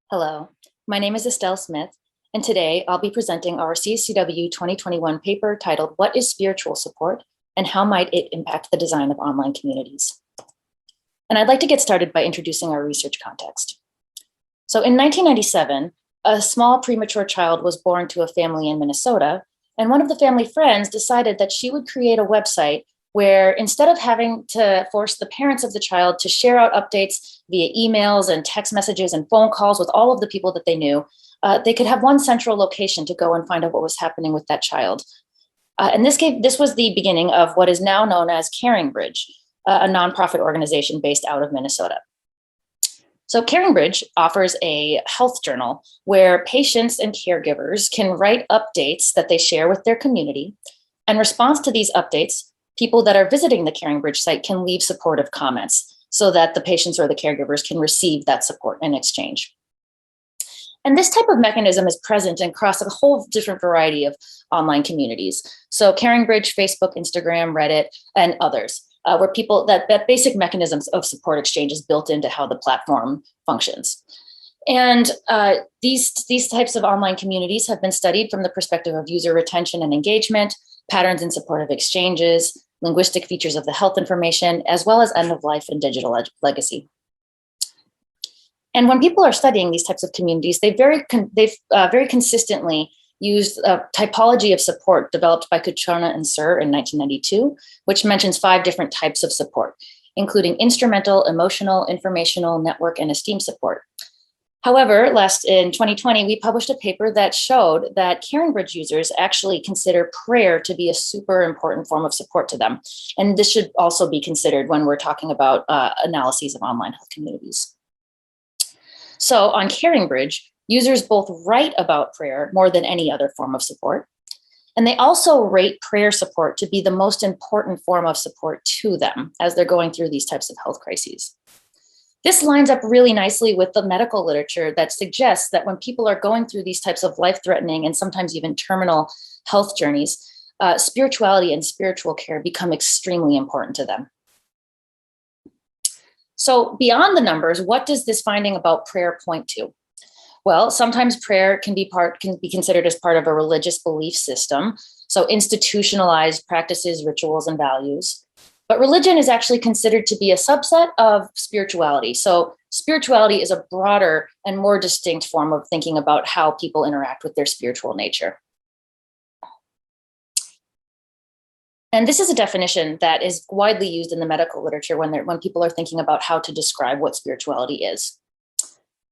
Hello, my name is Estelle Smith, and today I'll be presenting our CSCW 2021 paper titled What is Spiritual Support and How Might It Impact the Design of Online Communities? And I'd like to get started by introducing our research context. So in 1997, a small premature child was born to a family in Minnesota, and one of the family friends decided that she would create a website where instead of having to force the parents of the child to share out updates via emails and text messages and phone calls with all of the people that they knew, they could have one central location to go and find out what was happening with that child. And this was the beginning of what is now known as CaringBridge, a nonprofit organization based out of Minnesota. So CaringBridge offers a health journal where patients and caregivers can write updates that they share with their community. In response to these updates, people that are visiting the CaringBridge site can leave supportive comments so that the patients or the caregivers can receive that support in exchange. And this type of mechanism is present across a whole different variety of online communities. So CaringBridge, Facebook, Instagram, Reddit, and others, where people, that basic mechanisms of support exchange is built into how the platform functions. And these types of online communities have been studied from the perspective of user retention and engagement, patterns in supportive exchanges, linguistic features of the health information, as well as end of life and digital legacy. And when people are studying these types of communities, they've very consistently used a typology of support developed by Kuchana and Sur in 1992, which mentions 5 different types of support, including instrumental, emotional, informational, network, and esteem support. However, in 2020, we published a paper that showed that CaringBridge users actually consider prayer to be a super important form of support to them. And this should also be considered when we're talking about analyses of online health communities. So on CaringBridge, users both write about prayer more than any other form of support. And they also rate prayer support to be the most important form of support to them as they're going through these types of health crises. This lines up really nicely with the medical literature that suggests that when people are going through these types of life-threatening and sometimes even terminal health journeys, spirituality and spiritual care become extremely important to them. So beyond the numbers, what does this finding about prayer point to? Well, sometimes prayer can be considered as part of a religious belief system, so institutionalized practices, rituals, and values. But religion is actually considered to be a subset of spirituality. So spirituality is a broader and more distinct form of thinking about how people interact with their spiritual nature. And this is a definition that is widely used in the medical literature when people are thinking about how to describe what spirituality is.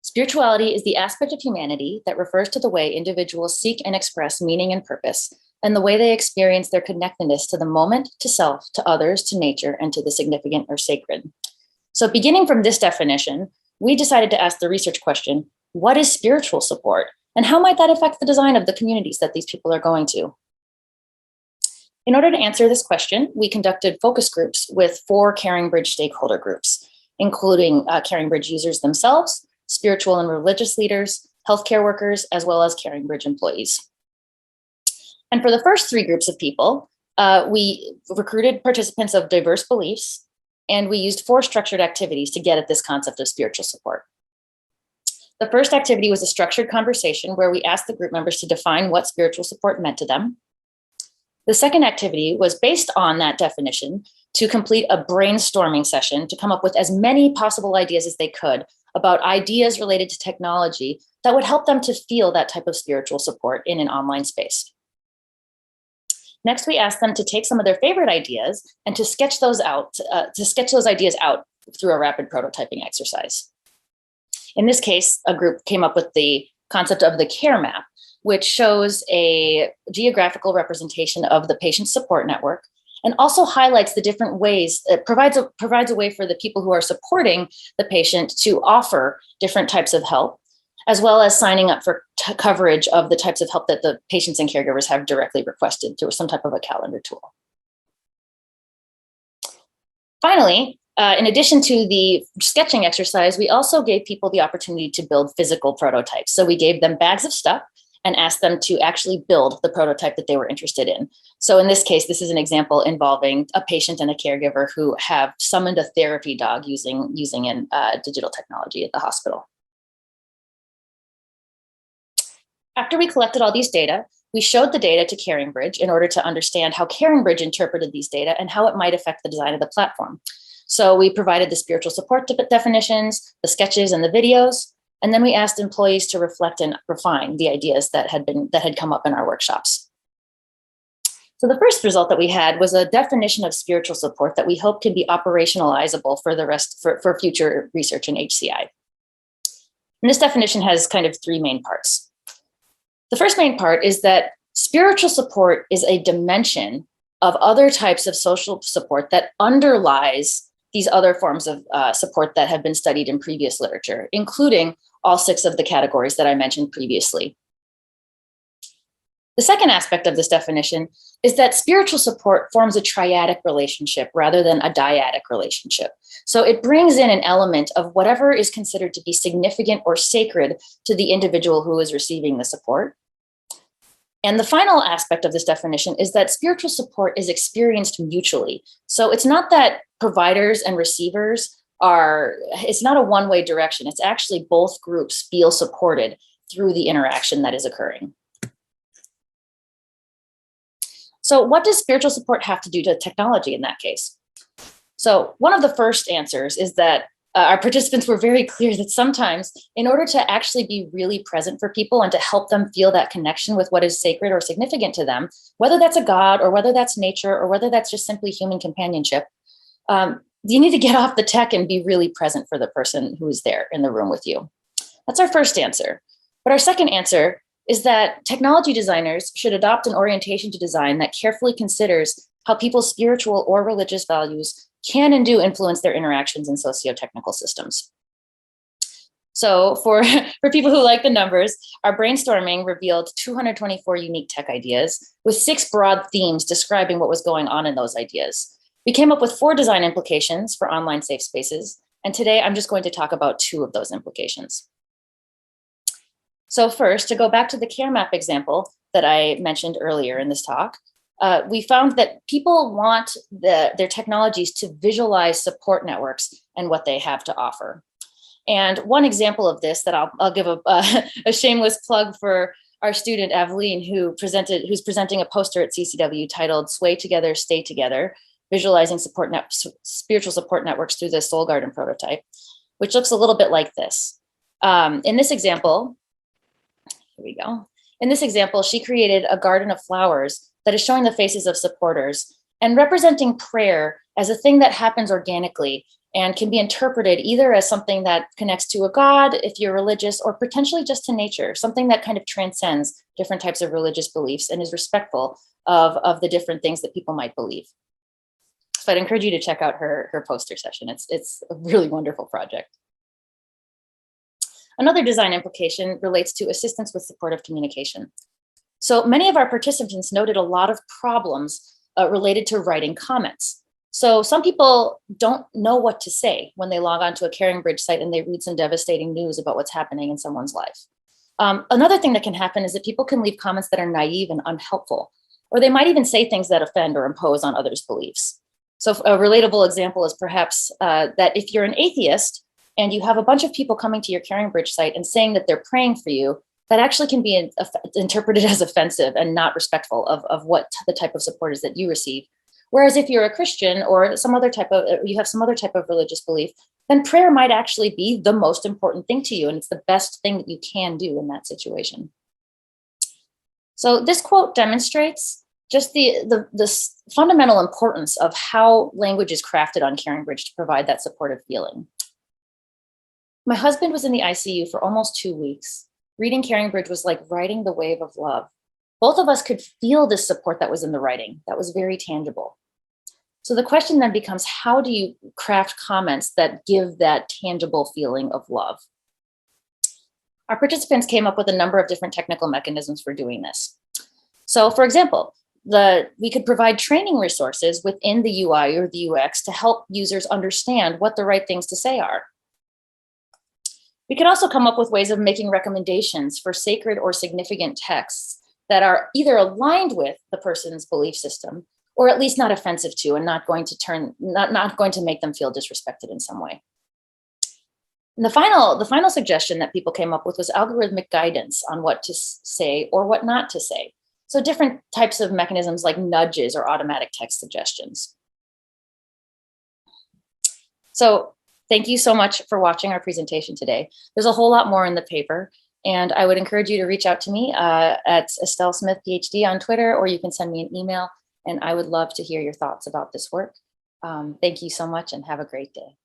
Spirituality is the aspect of humanity that refers to the way individuals seek and express meaning and purpose, and the way they experience their connectedness to the moment, to self, to others, to nature, and to the significant or sacred. So beginning from this definition, we decided to ask the research question, what is spiritual support? And how might that affect the design of the communities that these people are going to? In order to answer this question, we conducted focus groups with 4 CaringBridge stakeholder groups, including CaringBridge users themselves, spiritual and religious leaders, healthcare workers, as well as CaringBridge employees. And for the first 3 groups of people, we recruited participants of diverse beliefs, and we used 4 structured activities to get at this concept of spiritual support. The first activity was a structured conversation where we asked the group members to define what spiritual support meant to them. The second activity was based on that definition to complete a brainstorming session to come up with as many possible ideas as they could about ideas related to technology that would help them to feel that type of spiritual support in an online space. Next, we asked them to take some of their favorite ideas and to sketch those ideas out through a rapid prototyping exercise. In this case, a group came up with the concept of the care map, which shows a geographical representation of the patient support network and also highlights the different ways, it provides a way for the people who are supporting the patient to offer different types of help, as well as signing up for coverage of the types of help that the patients and caregivers have directly requested through some type of a calendar tool. Finally, in addition to the sketching exercise, we also gave people the opportunity to build physical prototypes. So we gave them bags of stuff and asked them to actually build the prototype that they were interested in. So in this case, this is an example involving a patient and a caregiver who have summoned a therapy dog using digital technology at the hospital. After we collected all these data, we showed the data to CaringBridge in order to understand how CaringBridge interpreted these data and how it might affect the design of the platform. So we provided the spiritual support definitions, the sketches, and the videos, and then we asked employees to reflect and refine the ideas that had come up in our workshops. So the first result that we had was a definition of spiritual support that we hope can be operationalizable for future research in HCI. And this definition has kind of three main parts. The first main part is that spiritual support is a dimension of other types of social support that underlies these other forms of support that have been studied in previous literature, including all 6 of the categories that I mentioned previously. The second aspect of this definition is that spiritual support forms a triadic relationship rather than a dyadic relationship. So it brings in an element of whatever is considered to be significant or sacred to the individual who is receiving the support. And the final aspect of this definition is that spiritual support is experienced mutually. So it's not that providers and receivers it's not a one-way direction. It's actually both groups feel supported through the interaction that is occurring. So what does spiritual support have to do to technology in that case? So one of the first answers is that our participants were very clear that sometimes in order to actually be really present for people and to help them feel that connection with what is sacred or significant to them, whether that's a god or whether that's nature or whether that's just simply human companionship, you need to get off the tech and be really present for the person who is there in the room with you. That's our first answer. But our second answer is that technology designers should adopt an orientation to design that carefully considers how people's spiritual or religious values can and do influence their interactions in socio-technical systems. So for people who like the numbers, our brainstorming revealed 224 unique tech ideas with 6 broad themes describing what was going on in those ideas. We came up with 4 design implications for online safe spaces, and today I'm just going to talk about 2 of those implications. So first, to go back to the care map example that I mentioned earlier in this talk, we found that people want their technologies to visualize support networks and what they have to offer. And one example of this that I'll give a shameless plug for our student Avleen, who's presenting a poster at CCW titled "Sway Together, Stay Together: Visualizing Spiritual Support Networks Through the Soul Garden Prototype," which looks a little bit like this. In this example, here we go. In this example, she created a garden of flowers that is showing the faces of supporters and representing prayer as a thing that happens organically and can be interpreted either as something that connects to a god, if you're religious, or potentially just to nature, something that kind of transcends different types of religious beliefs and is respectful of the different things that people might believe. So I'd encourage you to check out her poster session. It's a really wonderful project. Another design implication relates to assistance with supportive communication. So many of our participants noted a lot of problems related to writing comments. So some people don't know what to say when they log on to a CaringBridge site and they read some devastating news about what's happening in someone's life. Another thing that can happen is that people can leave comments that are naive and unhelpful, or they might even say things that offend or impose on others' beliefs. So a relatable example is perhaps that if you're an atheist and you have a bunch of people coming to your CaringBridge site and saying that they're praying for you, that actually can be interpreted as offensive and not respectful of what the type of support is that you receive. Whereas if you're a Christian or you have some other type of religious belief, then prayer might actually be the most important thing to you, and it's the best thing that you can do in that situation. So this quote demonstrates just the fundamental importance of how language is crafted on CaringBridge to provide that supportive feeling. My husband was in the ICU for almost 2 weeks. Reading CaringBridge was like riding the wave of love. Both of us could feel the support that was in the writing. That was very tangible. So the question then becomes, how do you craft comments that give that tangible feeling of love? Our participants came up with a number of different technical mechanisms for doing this. So for example, we could provide training resources within the UI or the UX to help users understand what the right things to say are. We could also come up with ways of making recommendations for sacred or significant texts that are either aligned with the person's belief system or at least not offensive to and not going to make them feel disrespected in some way. And the final suggestion that people came up with was algorithmic guidance on what to say or what not to say. So different types of mechanisms like nudges or automatic text suggestions. So thank you so much for watching our presentation today. There's a whole lot more in the paper, and I would encourage you to reach out to me at Estelle Smith, PhD on Twitter, or you can send me an email, and I would love to hear your thoughts about this work. Thank you so much and have a great day.